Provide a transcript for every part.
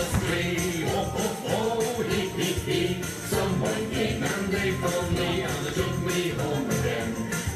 Christmas tree. Ho, ho, ho, hee, hee, hee. Someone came and they found me and they took me home again.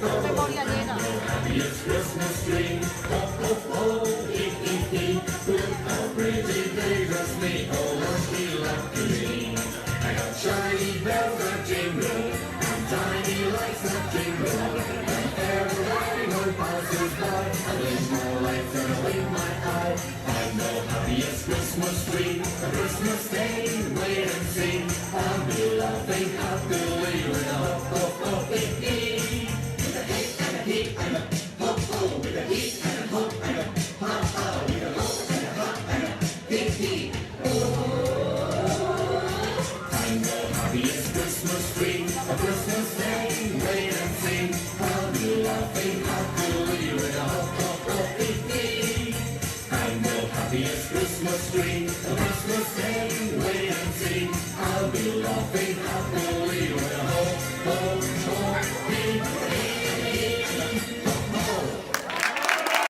Oh, the happiest Christmas tree. Ho, ho, ho, hee, hee, hee. Look how pretty they dress me. Oh, lucky, lucky me. I got shiny bells that jingle and tiny lights that jingle. And everybody who passes by, I blink my lights and I wink my eye. I'm the happiest Christmas tree. A Christmas day, wait and see. I'll be laughing happily with a ho ho ho hee hee. With a hey and a hee and a ho ho. With a hee and a ho and a ha ha. With a ho and a ha and a hee hee. I'm the happiest Christmas tree. A Christmas day.